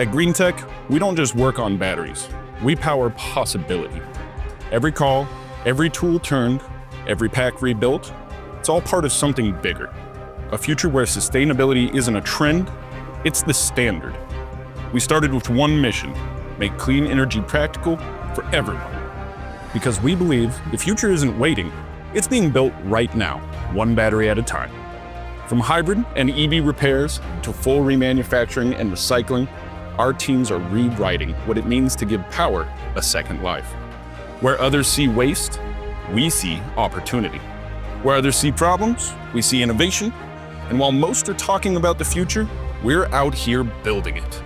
At Greentec, we don't just work on batteries, we power possibility. Every call, every tool turned, every pack rebuilt, it's all part of something bigger. A future where sustainability isn't a trend, it's the standard. We started with one mission: make clean energy practical for everyone. Because we believe the future isn't waiting, it's being built right now, one battery at a time. From hybrid and EV repairs to full remanufacturing and recycling, our teams are rewriting what it means to give power a second life. Where others see waste, we see opportunity. Where others see problems, we see innovation. And while most are talking about the future, we're out here building it.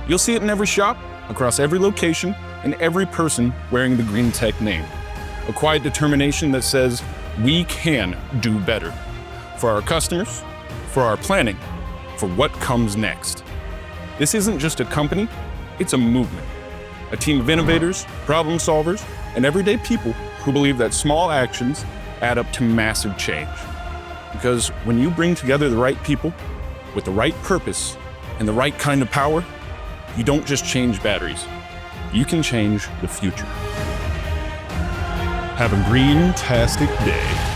You'll see it in every shop, across every location, and every person wearing the Greentec name. A quiet determination that says, we can do better. For our customers, for our planning, for what comes next. This isn't just a company, it's a movement. A team of innovators, problem solvers, and everyday people who believe that small actions add up to massive change. Because when you bring together the right people, with the right purpose, and the right kind of power, you don't just change batteries, you can change the future. Have a green-tastic day.